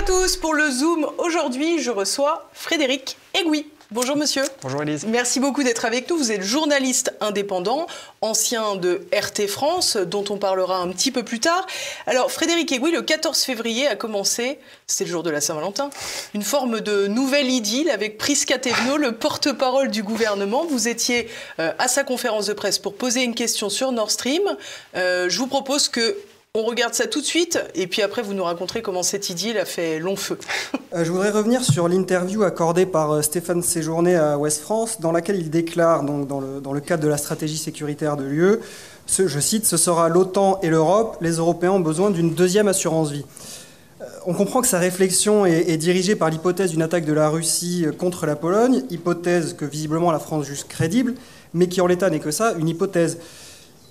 tous, pour le Zoom, aujourd'hui, je reçois Frédéric Egouy. Bonjour monsieur. Bonjour Élise. Merci beaucoup d'être avec nous. Vous êtes journaliste indépendant, ancien de RT France, dont on parlera un petit peu plus tard. Alors Frédéric Egouy, le 14 février a commencé, c'est le jour de la Saint-Valentin, une forme de nouvelle idylle avec Prisca Thévenot, le porte-parole du gouvernement. Vous étiez à sa conférence de presse pour poser une question sur Nord Stream. Je vous propose que on regarde ça tout de suite, et puis après, vous nous raconterez comment cette idylle a fait long feu. Je voudrais revenir sur l'interview accordée par Stéphane Séjourné à Ouest France, dans laquelle il déclare, donc, dans le cadre de la stratégie sécuritaire de l'UE, je cite, « Ce sera l'OTAN et l'Europe, les Européens ont besoin d'une deuxième assurance vie ». On comprend que sa réflexion est dirigée par l'hypothèse d'une attaque de la Russie contre la Pologne, hypothèse que visiblement la France juge crédible, mais qui en l'état n'est que ça, une hypothèse.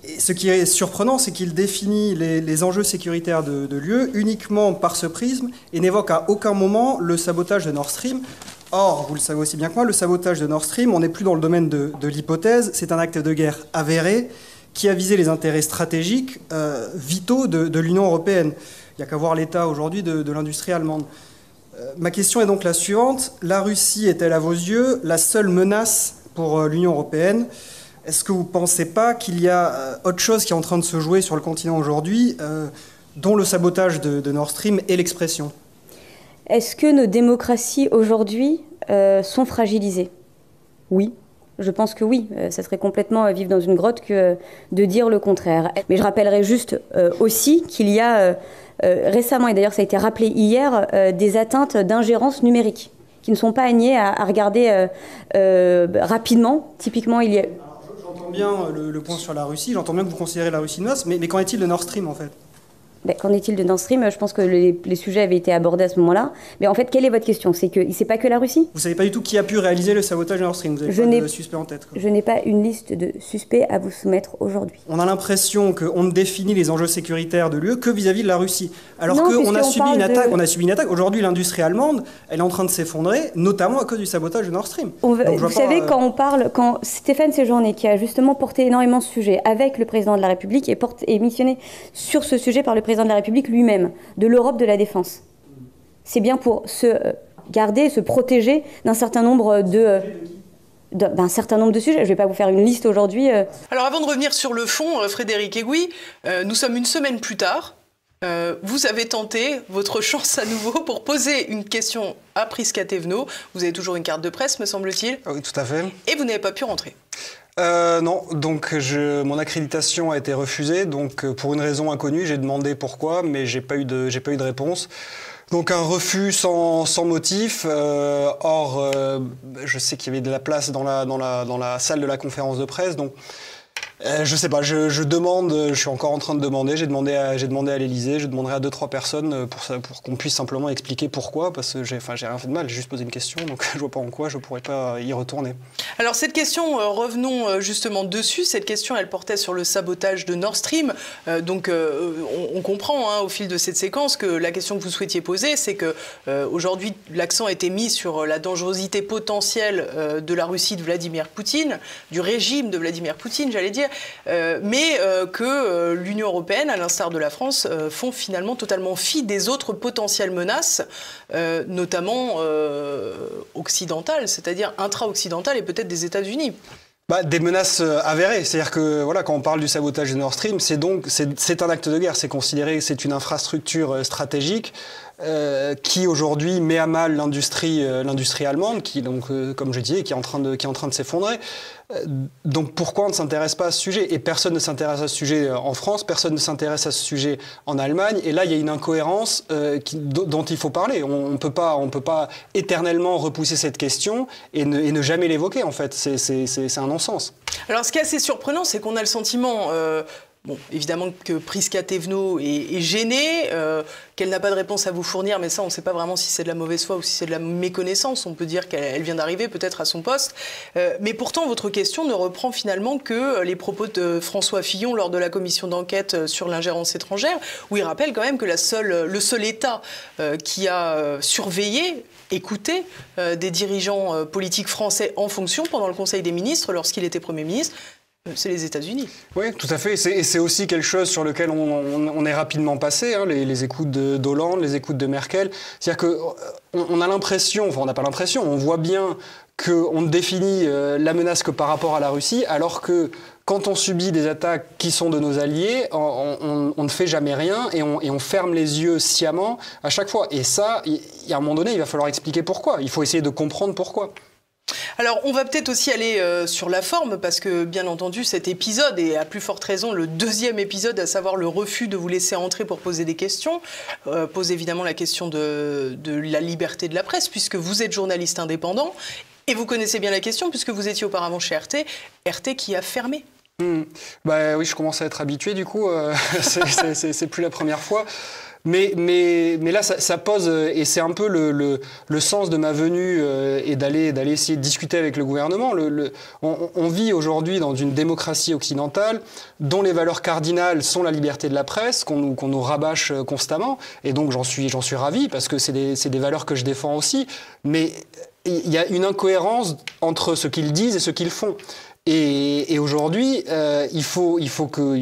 Et ce qui est surprenant, c'est qu'il définit les enjeux sécuritaires de l'UE uniquement par ce prisme et n'évoque à aucun moment le sabotage de Nord Stream. Or, vous le savez aussi bien que moi, le sabotage de Nord Stream, on n'est plus dans le domaine de l'hypothèse, c'est un acte de guerre avéré qui a visé les intérêts stratégiques vitaux de l'Union européenne. Il n'y a qu'à voir l'état aujourd'hui de l'industrie allemande. Ma question est donc la suivante. La Russie est-elle à vos yeux la seule menace pour l'Union européenne ? Est-ce que vous ne pensez pas qu'il y a autre chose qui est en train de se jouer sur le continent aujourd'hui, dont le sabotage de Nord Stream est l'expression ? Est-ce que nos démocraties aujourd'hui sont fragilisées ? Oui. Je pense que oui, ça serait complètement vivre dans une grotte que de dire le contraire. Mais je rappellerai juste aussi qu'il y a récemment, et d'ailleurs ça a été rappelé hier, des atteintes d'ingérence numérique qui ne sont pas niées à regarder rapidement. Typiquement, il y a... J'entends bien le point sur la Russie, j'entends bien que vous considérez la Russie une menace, mais qu'en est-il de Nord Stream en fait ? Qu'en est-il de Nord Stream ? Je pense que les sujets avaient été abordés à ce moment-là. Mais en fait, quelle est votre question ? C'est que c'est pas que la Russie ? Vous savez pas du tout qui a pu réaliser le sabotage de Nord Stream ? Vous avez pas de suspect en tête, quoi. Je n'ai pas une liste de suspects à vous soumettre aujourd'hui. On a l'impression qu'on ne définit les enjeux sécuritaires de l'UE que vis-à-vis de la Russie. Alors qu'on a subi une attaque. On a subi une attaque. Aujourd'hui, l'industrie allemande, elle est en train de s'effondrer, notamment à cause du sabotage de Nord Stream. Vous savez, quand Stéphane Séjourné, qui a justement porté énormément ce sujet avec le président de la République, est missionné sur ce sujet par le président de la République lui-même, de l'Europe de la défense. C'est bien pour se garder, se protéger d'un certain nombre de sujets. Je ne vais pas vous faire une liste aujourd'hui. Alors avant de revenir sur le fond, Frédéric Egouy, nous sommes une semaine plus tard. Vous avez tenté votre chance à nouveau pour poser une question à Prisca Thévenot. Vous avez toujours une carte de presse, me semble-t-il. Oui, tout à fait. Et vous n'avez pas pu rentrer. Non, donc mon accréditation a été refusée, donc pour une raison inconnue, j'ai demandé pourquoi, mais j'ai pas eu de réponse. Donc un refus sans motif. Or, je sais qu'il y avait de la place dans la salle de la conférence de presse, donc je sais pas. Je demande. Je suis encore en train de demander. J'ai demandé à l'Élysée. Je demanderai à 2-3 personnes pour qu'on puisse simplement expliquer pourquoi, parce que j'ai rien fait de mal. J'ai juste posé une question, donc je vois pas en quoi je pourrais pas y retourner. Alors cette question, revenons justement dessus. Cette question, elle portait sur le sabotage de Nord Stream. Donc on comprend au fil de cette séquence que la question que vous souhaitiez poser, c'est que aujourd'hui l'accent a été mis sur la dangerosité potentielle de la Russie de Vladimir Poutine, du régime de Vladimir Poutine, j'allais dire, mais que l'Union européenne, à l'instar de la France, font finalement totalement fi des autres potentielles menaces, notamment occidentales, c'est-à-dire intra-occidentales et peut-être des États-Unis. Des menaces avérées, c'est-à-dire que voilà, quand on parle du sabotage de Nord Stream, c'est un acte de guerre, c'est considéré, c'est une infrastructure stratégique qui aujourd'hui met à mal l'industrie allemande, qui donc comme je disais, qui est en train de s'effondrer. Donc pourquoi on ne s'intéresse pas à ce sujet ? Et personne ne s'intéresse à ce sujet en France, personne ne s'intéresse à ce sujet en Allemagne. Et là, il y a une incohérence dont il faut parler. On peut pas éternellement repousser cette question et ne jamais l'évoquer, en fait. C'est un non-sens. Alors ce qui est assez surprenant, c'est qu'on a le sentiment... Bon, évidemment que Prisca Thévenot est gênée, qu'elle n'a pas de réponse à vous fournir, mais ça, on ne sait pas vraiment si c'est de la mauvaise foi ou si c'est de la méconnaissance. On peut dire qu'elle vient d'arriver peut-être à son poste. Mais pourtant, votre question ne reprend finalement que les propos de François Fillon lors de la commission d'enquête sur l'ingérence étrangère, où il rappelle quand même que le seul État qui a surveillé, écouté des dirigeants politiques français en fonction pendant le Conseil des ministres, lorsqu'il était Premier ministre, c'est les États-Unis. Oui, tout à fait. Et c'est aussi quelque chose sur lequel on est rapidement passé, hein, les écoutes d'Hollande, les écoutes de Merkel. C'est-à-dire qu'on a l'impression, enfin on n'a pas l'impression, on voit bien qu'on ne définit la menace que par rapport à la Russie, alors que quand on subit des attaques qui sont de nos alliés, on ne fait jamais rien et on ferme les yeux sciemment à chaque fois. Et ça, il y a un moment donné, il va falloir expliquer pourquoi. Il faut essayer de comprendre pourquoi. Alors, on va peut-être aussi aller sur la forme, parce que, bien entendu, cet épisode, et à plus forte raison, le deuxième épisode, à savoir le refus de vous laisser entrer pour poser des questions, pose évidemment la question de la liberté de la presse, puisque vous êtes journaliste indépendant, et vous connaissez bien la question, puisque vous étiez auparavant chez RT, RT qui a fermé. Bah oui, je commence à être habitué du coup, c'est plus la première fois. Mais là, ça pose, et c'est un peu le sens de ma venue et d'aller essayer de discuter avec le gouvernement. On vit aujourd'hui dans une démocratie occidentale dont les valeurs cardinales sont la liberté de la presse, qu'on nous rabâche constamment. Et donc j'en suis ravi, parce que c'est des valeurs que je défends aussi. Mais il y a une incohérence entre ce qu'ils disent et ce qu'ils font. Et aujourd'hui, il faut que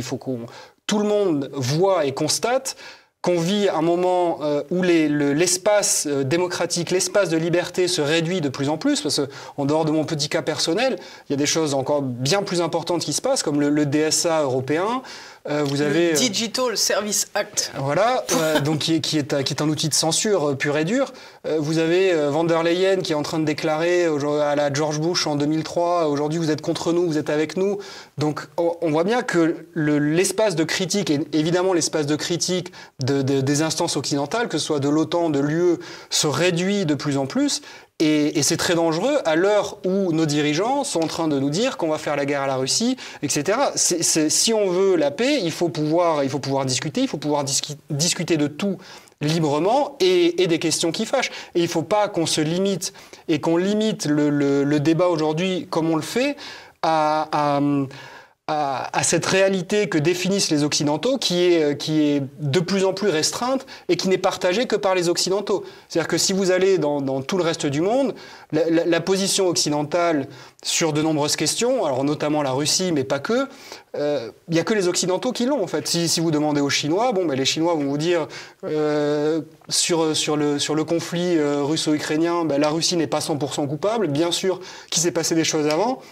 tout le monde voit et constate qu'on vit un moment où l'espace démocratique, l'espace de liberté se réduit de plus en plus, parce qu'en dehors de mon petit cas personnel, il y a des choses encore bien plus importantes qui se passent, comme le DSA européen. Vous avez le Digital Service Act. Voilà, donc qui est un outil de censure pur et dur. Vous avez von der Leyen qui est en train de déclarer à la George Bush en 2003, aujourd'hui vous êtes contre nous, vous êtes avec nous. Donc on voit bien que l'espace de critique, et évidemment l'espace de critique des instances occidentales, que ce soit de l'OTAN, de l'UE, se réduit de plus en plus. Et c'est très dangereux à l'heure où nos dirigeants sont en train de nous dire qu'on va faire la guerre à la Russie, etc. Si on veut la paix, il faut pouvoir discuter, il faut pouvoir discuter de tout librement et des questions qui fâchent. Et il ne faut pas qu'on se limite et qu'on limite le débat aujourd'hui comme on le fait à cette réalité que définissent les Occidentaux qui est de plus en plus restreinte et qui n'est partagée que par les Occidentaux. C'est-à-dire que si vous allez dans tout le reste du monde, la position occidentale sur de nombreuses questions, alors notamment la Russie, mais pas que, il n'y a que les Occidentaux qui l'ont en fait. Si vous demandez aux Chinois, les Chinois vont vous dire sur le conflit russo-ukrainien, la Russie n'est pas 100% coupable, bien sûr qu'il s'est passé des choses avant.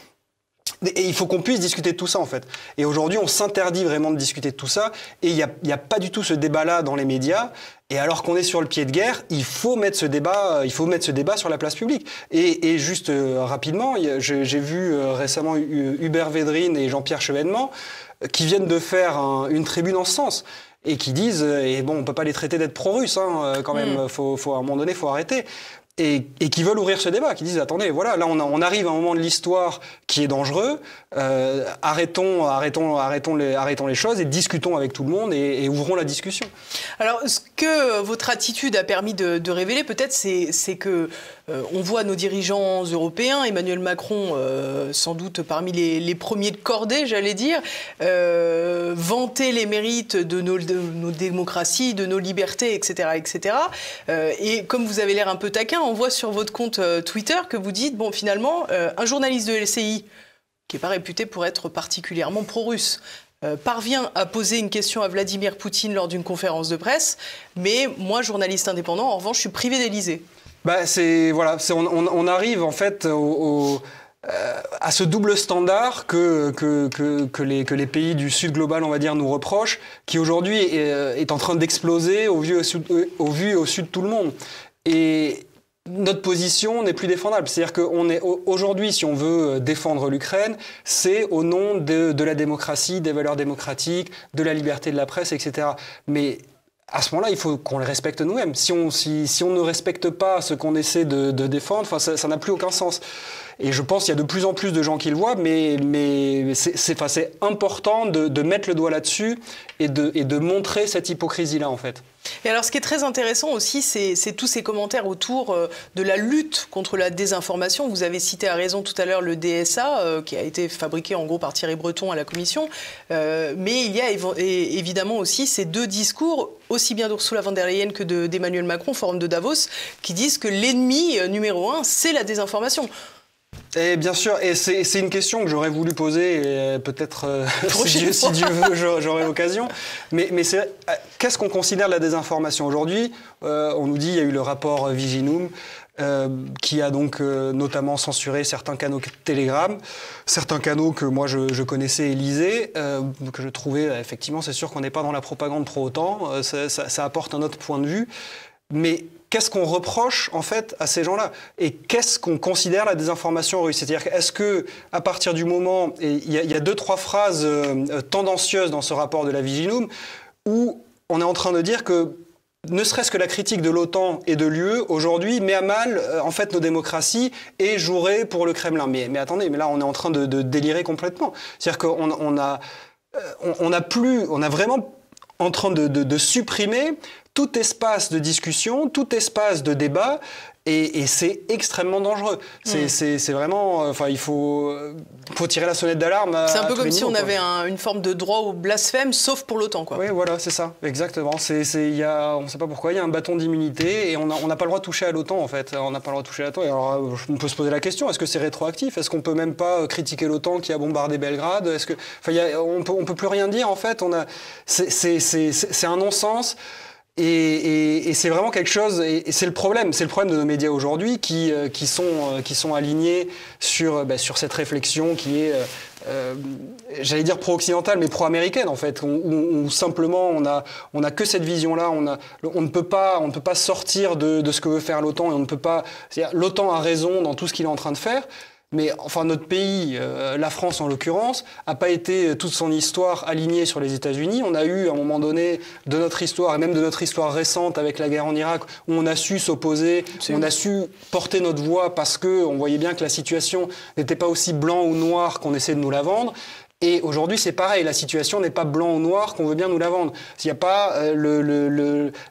Et il faut qu'on puisse discuter de tout ça, en fait. Et aujourd'hui, on s'interdit vraiment de discuter de tout ça. Et il n'y a pas du tout ce débat-là dans les médias. Et alors qu'on est sur le pied de guerre, il faut mettre ce débat sur la place publique. Et juste rapidement, j'ai vu récemment Hubert Védrine et Jean-Pierre Chevènement qui viennent de faire une tribune en ce sens. Et qui disent, on ne peut pas les traiter d'être pro-russes, quand même, à un moment donné, il faut arrêter. Et qui veulent ouvrir ce débat, qui disent attendez, voilà, là on arrive à un moment de l'histoire qui est dangereux, arrêtons les choses et discutons avec tout le monde et ouvrons la discussion. Alors, ce que votre attitude a permis de révéler, peut-être, c'est que on voit nos dirigeants européens, Emmanuel Macron, sans doute parmi les premiers de cordée, j'allais dire, vanter les mérites de nos démocraties, de nos libertés, etc., etc. Et comme vous avez l'air un peu taquin, on voit sur votre compte Twitter que vous dites, bon, finalement, un journaliste de LCI, qui n'est pas réputé pour être particulièrement pro-russe, parvient à poser une question à Vladimir Poutine lors d'une conférence de presse, mais moi, journaliste indépendant, en revanche, je suis privé d'Élysée. On arrive en fait à ce double standard que les pays du Sud global, on va dire, nous reprochent, qui aujourd'hui est en train d'exploser au vu et au Sud de tout le monde. Et notre position n'est plus défendable. C'est-à-dire qu'aujourd'hui, si on veut défendre l'Ukraine, c'est au nom de la démocratie, des valeurs démocratiques, de la liberté de la presse, etc. Mais à ce moment-là, il faut qu'on les respecte nous-mêmes. Si on ne respecte pas ce qu'on essaie de défendre, ça n'a plus aucun sens. Et je pense qu'il y a de plus en plus de gens qui le voient, mais c'est important de mettre le doigt là-dessus et de montrer cette hypocrisie-là, en fait. Et alors, ce qui est très intéressant aussi, c'est tous ces commentaires autour de la lutte contre la désinformation. Vous avez cité à raison tout à l'heure le DSA, qui a été fabriqué en gros par Thierry Breton à la Commission. Mais il y a évidemment aussi ces deux discours, aussi bien d'Ursula von der Leyen que d'Emmanuel Macron, Forum de Davos, qui disent que l'ennemi numéro 1, c'est la désinformation. Et bien sûr, et c'est une question que j'aurais voulu poser, et peut-être si Dieu veut, j'aurai l'occasion. Mais qu'est-ce qu'on considère de la désinformation aujourd'hui? On nous dit il y a eu le rapport Viginum qui a donc notamment censuré certains canaux Telegram, certains canaux que moi je connaissais et lisais, que je trouvais effectivement, c'est sûr qu'on n'est pas dans la propagande pour autant, ça apporte un autre point de vue. Mais qu'est-ce qu'on reproche en fait à ces gens-là? Et qu'est-ce qu'on considère la désinformation russe? C'est-à-dire, est-ce que à partir du moment, et il y a 2-3 phrases tendancieuses dans ce rapport de la Viginum, où on est en train de dire que ne serait-ce que la critique de l'OTAN et de l'UE aujourd'hui met à mal en fait nos démocraties et jouerait pour le Kremlin. Mais attendez, mais là on est en train de délirer complètement. C'est-à-dire qu'on a vraiment en train de supprimer tout espace de discussion, tout espace de débat, et c'est extrêmement dangereux. C'est vraiment... Enfin, il faut tirer la sonnette d'alarme. C'est un peu comme si on avait une forme de droit au blasphème, sauf pour l'OTAN, quoi. Oui, voilà, c'est ça, exactement. On ne sait pas pourquoi, il y a un bâton d'immunité, et on n'a pas le droit de toucher à l'OTAN, en fait. On n'a pas le droit de toucher à l'OTAN. Et alors, on peut se poser la question, est-ce que c'est rétroactif? Est-ce qu'on peut même pas critiquer l'OTAN qui a bombardé Belgrade? On peut plus rien dire, en fait. C'est un non-sens. Et c'est vraiment quelque chose, et c'est le problème de nos médias aujourd'hui qui sont alignés sur cette réflexion qui est, j'allais dire pro-occidentale, mais pro-américaine en fait, où simplement on a que cette vision-là, on ne peut pas sortir de ce que veut faire l'OTAN, et on ne peut pas, c'est-à-dire, l'OTAN a raison dans tout ce qu'il est en train de faire. Mais enfin, notre pays, la France en l'occurrence, n'a pas été toute son histoire alignée sur les États-Unis. On a eu, à un moment donné, de notre histoire, et même de notre histoire récente avec la guerre en Irak, où on a su s'opposer, on a su porter notre voix parce qu'on voyait bien que la situation n'était pas aussi blanc ou noir qu'on essaie de nous la vendre. Et aujourd'hui, c'est pareil, la situation n'est pas blanc ou noir qu'on veut bien nous la vendre. Il n'y a pas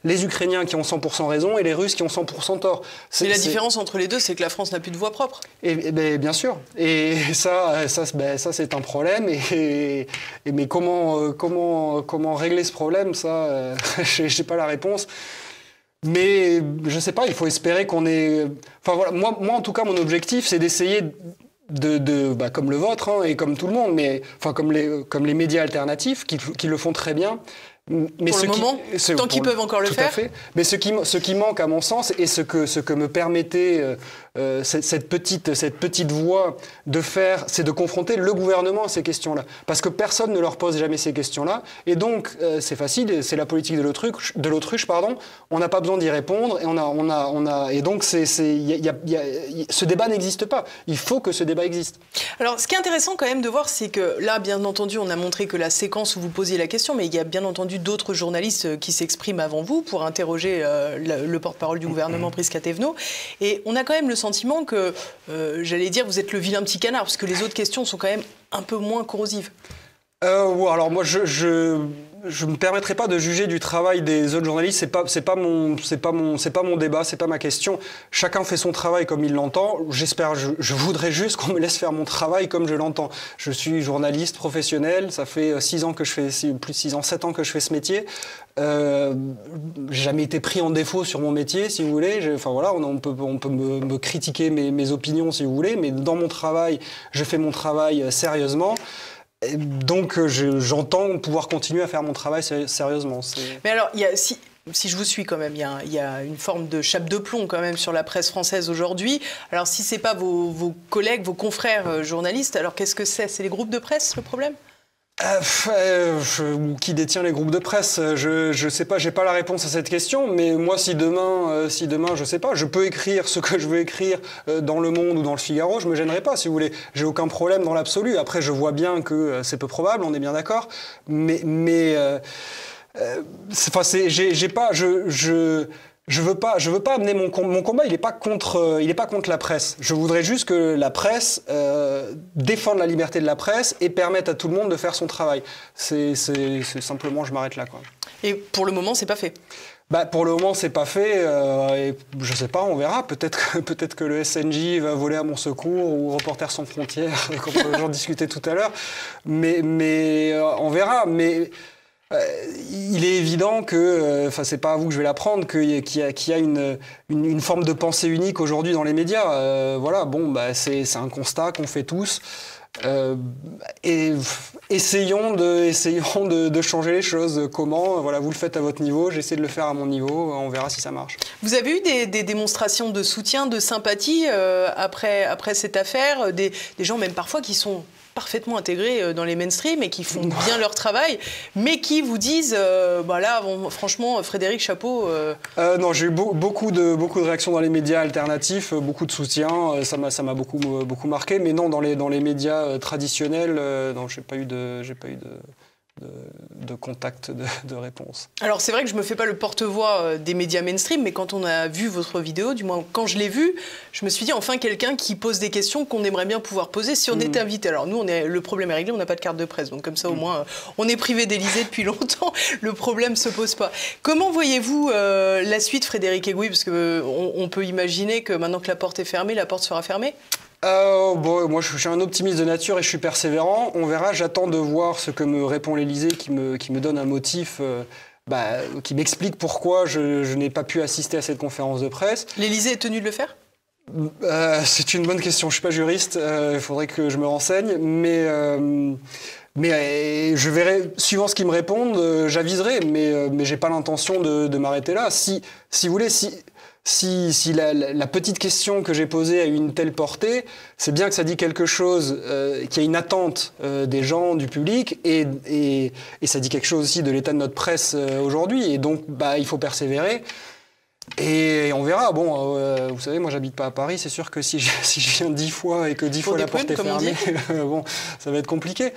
les Ukrainiens qui ont 100% raison et les Russes qui ont 100% tort. Mais la différence entre les deux, c'est que la France n'a plus de voix propre. Et bien sûr. Et ça c'est un problème. Mais comment régler ce problème, ça, je n'ai pas la réponse. Mais je ne sais pas, il faut espérer qu'on ait... Enfin voilà, moi, en tout cas, mon objectif, c'est d'essayer... comme le vôtre et comme tout le monde, mais enfin comme les médias alternatifs qui le font très bien. Mais pour le moment, tant qu'ils peuvent encore le faire. Tout à fait. Mais ce qui manque à mon sens, et ce que me permettait cette petite voie de faire, c'est de confronter le gouvernement à ces questions-là. Parce que personne ne leur pose jamais ces questions-là. Et donc, c'est facile, c'est la politique de l'autruche, pardon. On n'a pas besoin d'y répondre. Et donc, ce débat n'existe pas. Il faut que ce débat existe. Alors, ce qui est intéressant quand même de voir, c'est que là, bien entendu, on a montré que la séquence où vous posiez la question, mais il y a bien entendu d'autres journalistes qui s'expriment avant vous pour interroger le porte-parole du gouvernement, Prisca Thévenot. Et on a quand même le sentiment que, j'allais dire, vous êtes le vilain petit canard, parce que les autres questions sont quand même un peu moins corrosives. Alors moi, je me permettrai pas de juger du travail des autres journalistes. C'est pas mon débat, c'est pas ma question. Chacun fait son travail comme il l'entend. J'espère, je voudrais juste qu'on me laisse faire mon travail comme je l'entends. Je suis journaliste professionnel. Ça fait 7 ans que je fais ce métier. J'ai jamais été pris en défaut sur mon métier, si vous voulez. Enfin voilà, on peut me critiquer mes opinions, si vous voulez, mais dans mon travail, je fais mon travail sérieusement. Donc j'entends pouvoir continuer à faire mon travail sérieusement. Mais alors, si je vous suis quand même, il y a une forme de chape de plomb quand même sur la presse française aujourd'hui. Alors si ce n'est pas vos collègues, vos confrères journalistes, alors qu'est-ce que c'est? C'est les groupes de presse le problème? Qui détient les groupes de presse? Je sais pas, j'ai pas la réponse à cette question, mais moi si demain, je sais pas, je peux écrire ce que je veux écrire dans Le Monde ou dans Le Figaro, je me gênerai pas, si vous voulez. J'ai aucun problème dans l'absolu. Après, je vois bien que c'est peu probable, on est bien d'accord, je veux pas amener mon combat, il est pas contre la presse. Je voudrais juste que la presse défende la liberté de la presse et permette à tout le monde de faire son travail. C'est simplement, je m'arrête là, quoi. Et pour le moment, c'est pas fait. Pour le moment, c'est pas fait. Et je sais pas, on verra. Peut-être que le SNJ va voler à mon secours ou Reporters sans frontières, comme j'en discutais tout à l'heure. Mais on verra. Mais Il est évident que, enfin c'est pas à vous que je vais l'apprendre, qu'il y a une forme de pensée unique aujourd'hui dans les médias. Voilà, bon, bah, c'est un constat qu'on fait tous. Et essayons de changer les choses. Comment? Voilà, vous le faites à votre niveau, j'essaie de le faire à mon niveau, on verra si ça marche. Vous avez eu des démonstrations de soutien, de sympathie après cette affaire, des gens même parfois qui sont parfaitement intégrés dans les mainstream et qui font bien leur travail, mais qui vous disent bah là, bon, franchement, Frédéric, chapeau. Non, j'ai eu beaucoup de réactions dans les médias alternatifs, beaucoup de soutien, ça m'a beaucoup marqué, mais non, dans les médias traditionnels, non, j'ai pas eu de contact, de réponse. Alors c'est vrai que je me fais pas le porte-voix des médias mainstream, mais quand on a vu votre vidéo, du moins quand je l'ai vue, je me suis dit enfin quelqu'un qui pose des questions qu'on aimerait bien pouvoir poser si on était invité. Alors nous, le problème est réglé, on n'a pas de carte de presse, donc comme ça au moins on est privé d'Élysée depuis longtemps, le problème se pose pas. Comment voyez-vous la suite, Frédéric Egouy, parce que on peut imaginer que maintenant que la porte est fermée, la porte sera fermée? Bon, moi je suis un optimiste de nature et je suis persévérant. On verra, j'attends de voir ce que me répond l'Élysée qui me donne un motif qui m'explique pourquoi je n'ai pas pu assister à cette conférence de presse. L'Élysée est tenu de le faire? C'est une bonne question, je ne suis pas juriste, il faudrait que je me renseigne, mais je verrai, suivant ce qu'ils me répondent, j'aviserai, mais je n'ai pas l'intention de m'arrêter là. Si vous voulez, si la petite question que j'ai posée a eu une telle portée, c'est bien que ça dit quelque chose, qu'il y a une attente des gens, du public, et ça dit quelque chose aussi de l'état de notre presse aujourd'hui. Et donc, il faut persévérer. Et on verra. Bon, vous savez, moi, j'habite pas à Paris. C'est sûr que si je viens 10 fois et que 10 fois la porte est fermée, bon, ça va être compliqué.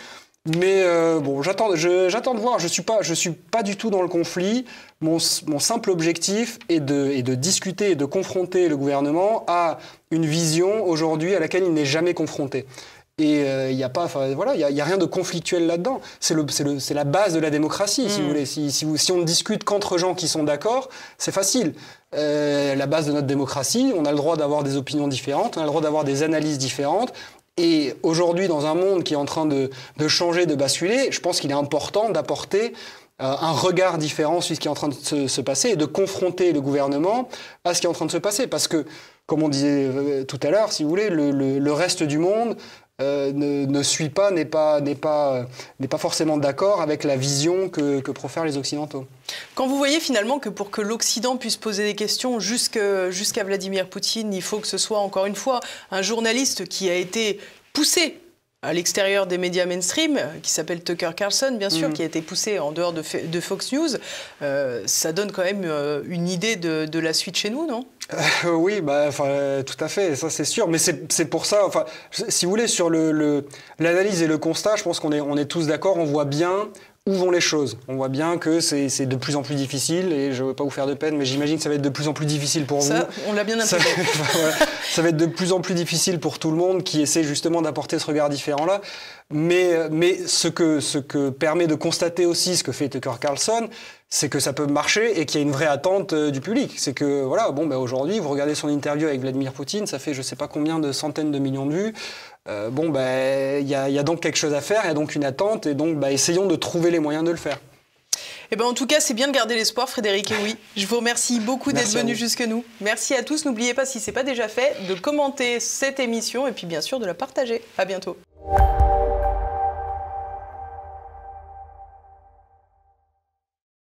Mais bon, j'attends de voir. Je suis pas du tout dans le conflit. Mon simple objectif est de discuter et de confronter le gouvernement à une vision aujourd'hui à laquelle il n'est jamais confronté. Et il n'y a pas, voilà, il y a rien de conflictuel là-dedans. C'est la base de la démocratie, si vous voulez. Si on ne discute qu'entre gens qui sont d'accord, c'est facile. La base de notre démocratie, on a le droit d'avoir des opinions différentes, on a le droit d'avoir des analyses différentes. Et aujourd'hui, dans un monde qui est en train de changer, de basculer, je pense qu'il est important d'apporter un regard différent sur ce qui est en train de se passer et de confronter le gouvernement à ce qui est en train de se passer. Parce que, comme on disait tout à l'heure, si vous voulez, le reste du monde ne suit pas, n'est pas forcément d'accord avec la vision que profèrent les Occidentaux. Quand vous voyez finalement que pour que l'Occident puisse poser des questions jusqu'à Vladimir Poutine, il faut que ce soit encore une fois un journaliste qui a été poussé à l'extérieur des médias mainstream, qui s'appelle Tucker Carlson, bien sûr, qui a été poussé en dehors de Fox News, ça donne quand même une idée de la suite chez nous, non ? Oui, tout à fait, ça c'est sûr. Mais c'est pour ça, si vous voulez, sur l'analyse et le constat, je pense qu'on est tous d'accord, on voit bien où vont les choses. On voit bien que c'est de plus en plus difficile, et je ne veux pas vous faire de peine, mais j'imagine que ça va être de plus en plus difficile pour vous. On l'a bien intégré. Ça va être de plus en plus difficile pour tout le monde qui essaie justement d'apporter ce regard différent-là. Mais ce que permet de constater aussi ce que fait Tucker Carlson, c'est que ça peut marcher et qu'il y a une vraie attente du public. C'est que, voilà, aujourd'hui, vous regardez son interview avec Vladimir Poutine, ça fait je ne sais pas combien de centaines de millions de vues. Il y a donc quelque chose à faire, il y a donc une attente, et donc essayons de trouver les moyens de le faire. En tout cas, c'est bien de garder l'espoir, Frédéric Egouy. Je vous remercie beaucoup d'être venu jusque nous. Merci à tous. N'oubliez pas, si ce n'est pas déjà fait, de commenter cette émission et puis bien sûr de la partager. À bientôt.